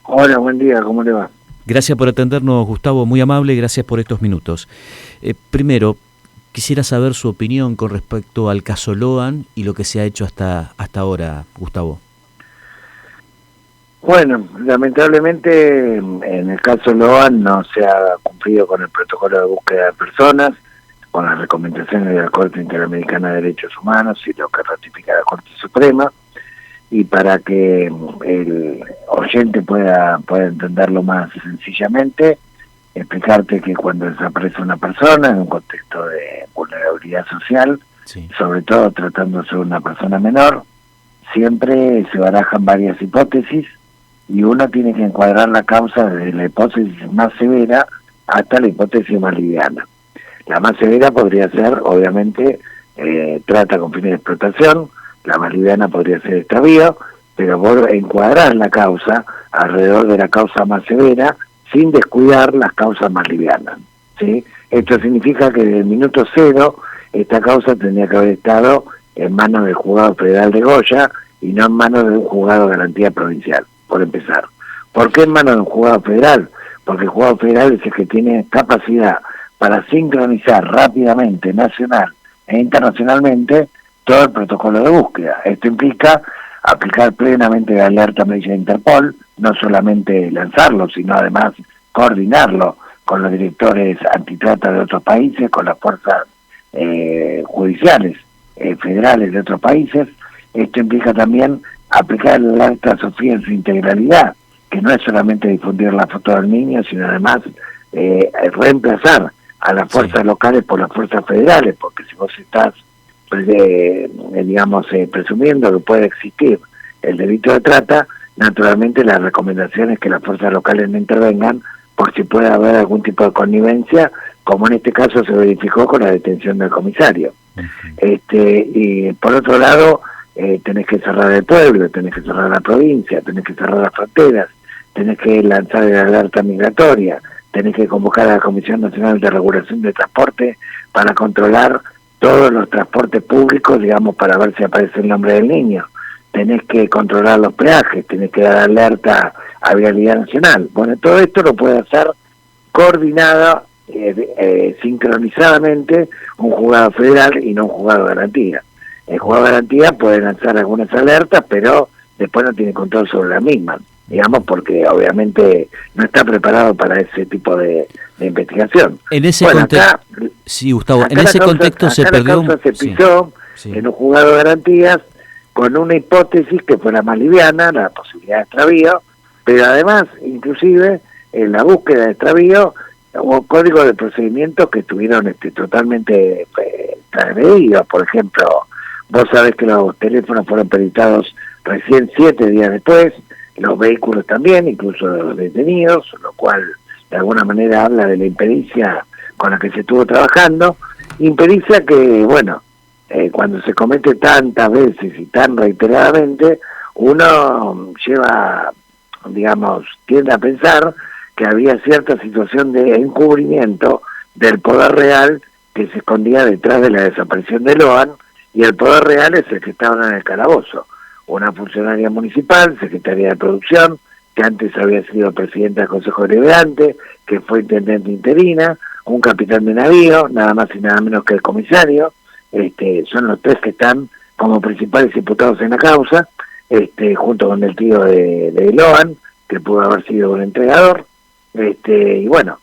Hola, buen día, ¿cómo le va? Gracias por atendernos, Gustavo, muy amable, gracias por estos minutos. Primero, quisiera saber su opinión con respecto al caso Loan y lo que se ha hecho hasta ahora, Gustavo. Bueno, lamentablemente en el caso Loan no se ha cumplido con el protocolo de búsqueda de personas, con las recomendaciones de la Corte Interamericana de Derechos Humanos y lo que ratifica la Corte Suprema, y para que el oyente pueda entenderlo más sencillamente, explicarte que cuando desaparece una persona en un contexto de vulnerabilidad social, Sí. sobre todo tratándose de una persona menor, siempre se barajan varias hipótesis y uno tiene que encuadrar la causa desde la hipótesis más severa hasta la hipótesis más liviana. La más severa podría ser, obviamente, trata con fines de explotación, la más liviana podría ser extravío, pero vos encuadrás la causa alrededor de la causa más severa sin descuidar las causas más livianas, ¿sí? Esto significa que desde el minuto cero esta causa tendría que haber estado en manos del juzgado federal de Goya y no en manos de un juzgado de garantía provincial, por empezar. ¿Por qué en manos de un juzgado federal? Porque el juzgado federal es el que tiene capacidad para sincronizar rápidamente, nacional e internacionalmente, todo el protocolo de búsqueda. Esto implica aplicar plenamente la alerta amarilla de Interpol, no solamente lanzarlo, sino además coordinarlo con los directores antitrata de otros países, con las fuerzas judiciales federales de otros países. Esto implica también aplicar la alerta Sofía en su integralidad, que no es solamente difundir la foto del niño, sino además reemplazar a las fuerzas locales por las fuerzas federales, porque si vos estás presumiendo que puede existir el delito de trata, naturalmente la recomendación es que las fuerzas locales no intervengan por si puede haber algún tipo de connivencia, como en este caso se verificó con la detención del comisario. Y por otro lado, tenés que cerrar el pueblo, tenés que cerrar la provincia, tenés que cerrar las fronteras, tenés que lanzar la alerta migratoria, tenés que convocar a la Comisión Nacional de Regulación de Transporte para controlar todos los transportes públicos, digamos, para ver si aparece el nombre del niño. Tenés que controlar los peajes, tenés que dar alerta a Vialidad Nacional. Bueno, todo esto lo puede hacer coordinada, sincronizadamente, un juzgado federal y no un juzgado de garantía. El juzgado de garantía puede lanzar algunas alertas, pero después no tiene control sobre las mismas, digamos, porque obviamente no está preparado para ese tipo de investigación. En ese contexto, sí, Gustavo, en ese contexto se perdió. La causa se pisó en un juzgado de garantías con una hipótesis que fue la más liviana, la posibilidad de extravío, pero además, inclusive, en la búsqueda de extravío, hubo códigos de procedimientos que estuvieron totalmente transgredidos. Por ejemplo, vos sabés que los teléfonos fueron peritados recién 7 días después, los vehículos también, incluso de los detenidos, lo cual de alguna manera habla de la impericia con la que se estuvo trabajando, impericia que, bueno, cuando se comete tantas veces y tan reiteradamente, uno tiende a pensar que había cierta situación de encubrimiento del poder real que se escondía detrás de la desaparición de Loan, y el poder real es el que estaba en el calabozo. Una funcionaria municipal, secretaria de producción, que antes había sido presidenta del Consejo Deliberante, que fue intendente interina, un capitán de navío, nada más y nada menos que el comisario. Son los tres que están como principales imputados en la causa, junto con el tío de Loan, que pudo haber sido un entregador. Y bueno,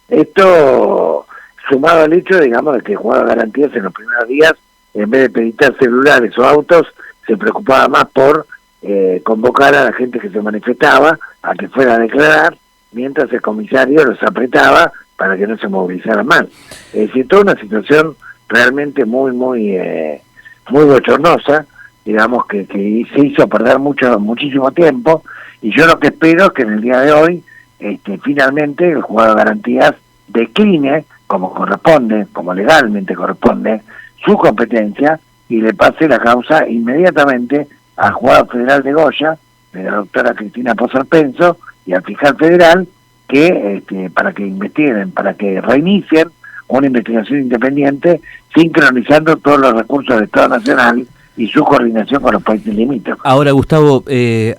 esto sumado al hecho, digamos, de que el juzgado de garantías en los primeros días, en vez de peritar celulares o autos, se preocupaba más por convocar a la gente que se manifestaba a que fuera a declarar, mientras el comisario los apretaba para que no se movilizaran más. Es decir, toda una situación realmente muy bochornosa, digamos, que se hizo perder muchísimo tiempo, y yo lo que espero es que en el día de hoy, finalmente, el juzgado de garantías decline, como corresponde, como legalmente corresponde, su competencia, y le pase la causa inmediatamente al juzgado federal de Goya, de la doctora Cristina Pozar Penso, y al fiscal federal, que para que investiguen, para que reinicien una investigación independiente, sincronizando todos los recursos del Estado Nacional y su coordinación con los países limítrofes. Ahora, Gustavo,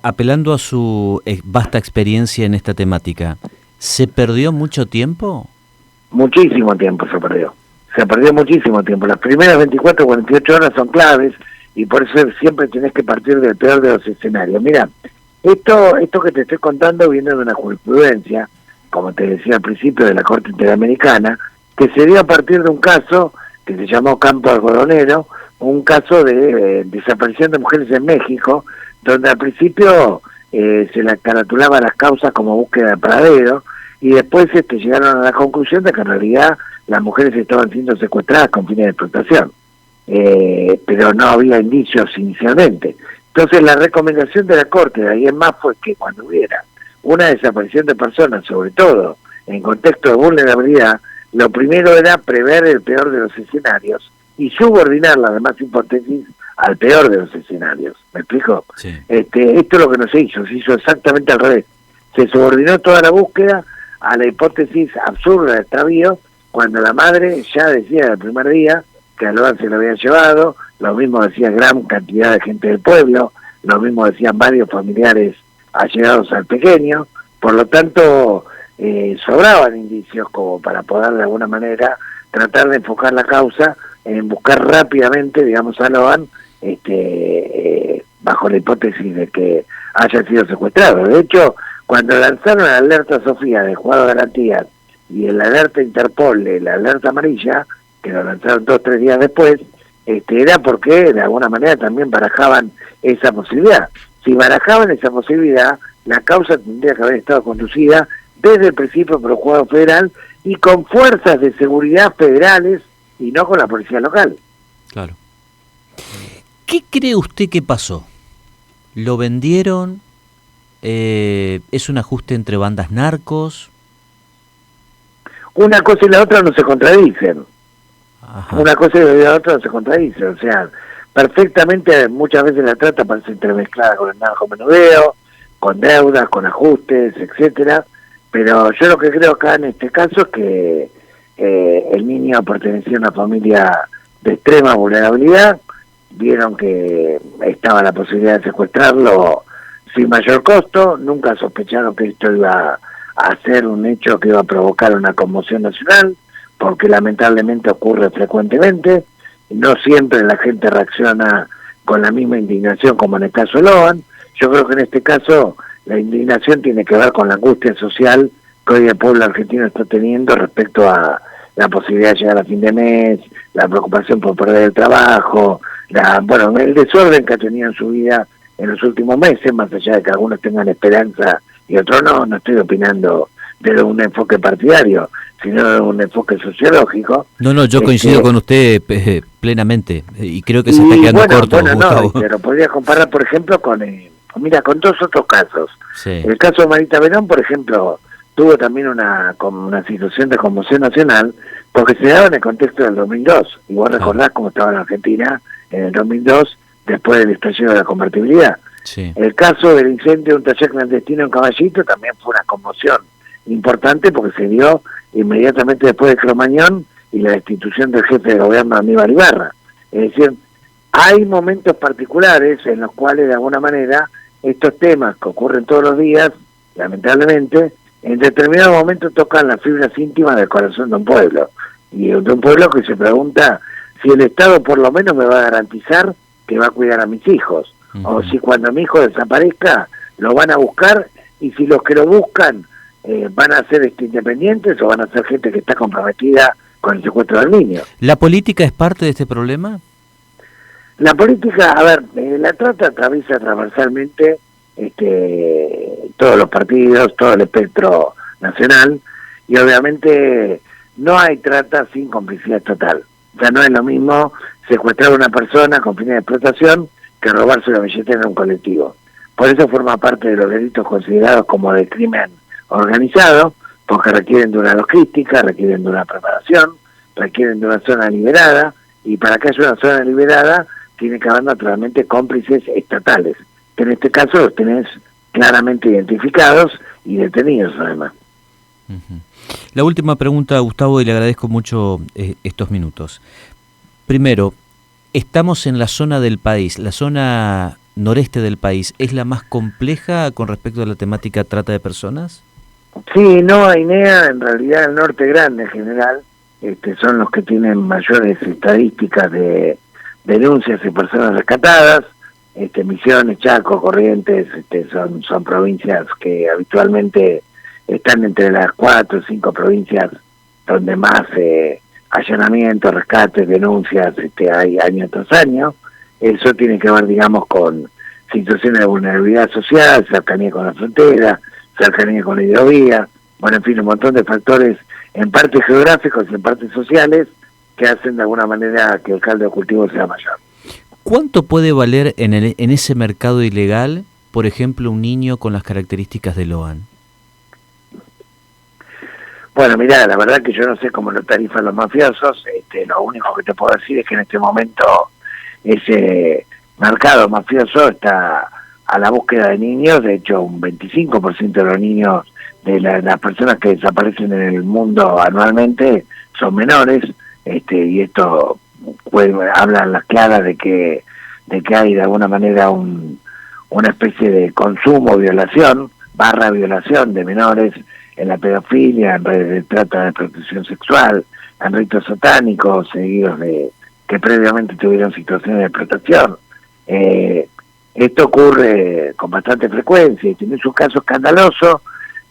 apelando a su vasta experiencia en esta temática, ¿se perdió mucho tiempo? Muchísimo tiempo se perdió. Se perdió muchísimo tiempo. Las primeras 24 o 48 horas son claves y por eso siempre tenés que partir del peor de los escenarios. Mira, esto que te estoy contando viene de una jurisprudencia, como te decía al principio, de la Corte Interamericana, que se dio a partir de un caso que se llamó Campo Algodonero, un caso de desaparición de mujeres en México, donde al principio se le caratulaba las causas como búsqueda de paradero, y después llegaron a la conclusión de que en realidad las mujeres estaban siendo secuestradas con fines de explotación, pero no había indicios inicialmente. Entonces la recomendación de la Corte de ahí en más fue que cuando hubiera una desaparición de personas, sobre todo en contexto de vulnerabilidad, lo primero era prever el peor de los escenarios y subordinar las demás hipótesis al peor de los escenarios. ¿Me explico? Sí. Esto es lo que no se hizo exactamente al revés. Se subordinó toda la búsqueda a la hipótesis absurda de extravío, cuando la madre ya decía el primer día que a Loan se lo habían llevado, lo mismo decía gran cantidad de gente del pueblo, lo mismo decían varios familiares allegados al pequeño, por lo tanto sobraban indicios como para poder de alguna manera tratar de enfocar la causa en buscar rápidamente, digamos, a Loan, bajo la hipótesis de que haya sido secuestrado. De hecho, cuando lanzaron la alerta Sofía de Juzgado de Garantías y el alerta Interpol, la alerta amarilla, que lo lanzaron 2 o 3 días después, era porque de alguna manera también barajaban esa posibilidad. Si barajaban esa posibilidad, la causa tendría que haber estado conducida desde el principio por el Juzgado Federal y con fuerzas de seguridad federales y no con la policía local. Claro. ¿Qué cree usted que pasó? ¿Lo vendieron? ¿Es un ajuste entre bandas narcos? Una cosa y la otra no se contradicen. Ajá. Una cosa y la otra no se contradicen. O sea, perfectamente muchas veces la trata parece entremezclada con el narcomenudeo, con deudas, con ajustes, etcétera. Pero yo lo que creo acá en este caso es que el niño pertenecía a una familia de extrema vulnerabilidad, vieron que estaba la posibilidad de secuestrarlo sin mayor costo, nunca sospecharon que esto iba a ser un hecho que iba a provocar una conmoción nacional, porque lamentablemente ocurre frecuentemente, no siempre la gente reacciona con la misma indignación como en el caso Loan. Yo creo que en este caso la indignación tiene que ver con la angustia social que hoy el pueblo argentino está teniendo respecto a la posibilidad de llegar a fin de mes, la preocupación por perder el trabajo, el desorden que ha tenido en su vida en los últimos meses, más allá de que algunos tengan esperanza y otros no estoy opinando de un enfoque partidario, sino de un enfoque sociológico. No, yo coincido con usted plenamente y creo que se está quedando corto, Gustavo. Pero podría comparar, por ejemplo, con 2 otros casos. Sí. El caso de Marita Verón, por ejemplo, tuvo también una situación de conmoción nacional, porque se daba en el contexto del 2002. Y vos recordás cómo estaba la Argentina en el 2002, después del estallido de la convertibilidad. Sí. El caso del incendio de un taller clandestino en Caballito también fue una conmoción importante porque se dio inmediatamente después de Cromañón y la destitución del jefe de gobierno Aníbal Ibarra. Es decir, hay momentos particulares en los cuales de alguna manera estos temas que ocurren todos los días, lamentablemente, en determinados momentos tocan las fibras íntimas del corazón de un pueblo, y de un pueblo que se pregunta si el Estado por lo menos me va a garantizar que va a cuidar a mis hijos, o si cuando mi hijo desaparezca lo van a buscar, y si los que lo buscan van a ser independientes o van a ser gente que está comprometida con el secuestro del niño. ¿La política es parte de este problema? La política, la trata atraviesa transversalmente todos los partidos, todo el espectro nacional, y obviamente no hay trata sin complicidad total. O sea, no es lo mismo secuestrar a una persona con fines de explotación que robarse la billetera en un colectivo. Por eso forma parte de los delitos considerados como de crimen organizado, porque requieren de una logística, requieren de una preparación, requieren de una zona liberada, y para que haya una zona liberada tiene que haber naturalmente cómplices estatales, que en este caso los tenés claramente identificados y detenidos además. La última pregunta, Gustavo, y le agradezco mucho estos minutos. Primero, Estamos en la zona del país, la zona noreste del país, ¿es la más compleja con respecto a la temática trata de personas? Sí, no, INEA, en realidad el norte grande en general, son los que tienen mayores estadísticas de denuncias de personas rescatadas. Misiones, Chaco, Corrientes, son provincias que habitualmente están entre las 4 o 5 provincias donde más allanamientos, rescates, denuncias hay año tras año. Eso tiene que ver, digamos, con situaciones de vulnerabilidad social, cercanía con la frontera, cercanía con la hidrovía, bueno, en fin, un montón de factores, en parte geográficos y en parte sociales, que hacen de alguna manera que el caldo de cultivo sea mayor. ¿Cuánto puede valer en ese mercado ilegal, por ejemplo, un niño con las características de Loan? Bueno, mirá, la verdad que yo no sé cómo lo tarifan los mafiosos. Lo único que te puedo decir es que en este momento ese mercado mafioso está a la búsqueda de niños. De hecho, un 25% de los niños, de las personas que desaparecen en el mundo anualmente, son menores, y esto habla en las claras de que hay de alguna manera una especie de consumo, violación de menores en la pedofilia, en redes de trata de protección sexual, en ritos satánicos, seguidos de que previamente tuvieron situaciones de explotación. Esto ocurre con bastante frecuencia y tiene su caso escandaloso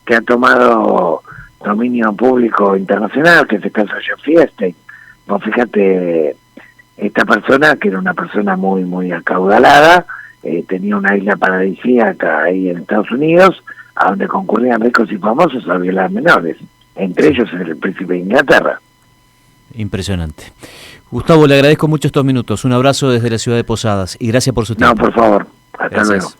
que ha tomado dominio público internacional, que es el caso de Jeffrey Epstein. Vos fíjate, esta persona, que era una persona muy muy acaudalada, tenía una isla paradisíaca ahí en Estados Unidos, a donde concurrían ricos y famosos a violar menores, entre ellos el príncipe de Inglaterra. Impresionante. Gustavo, le agradezco mucho estos minutos. Un abrazo desde la ciudad de Posadas y gracias por su tiempo. No, por favor. Hasta luego.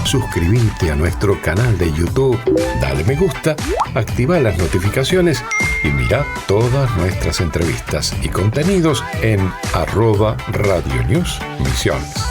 Suscríbete a nuestro canal de YouTube, dale me gusta, activa las notificaciones y mira todas nuestras entrevistas y contenidos en @Radio News Misiones.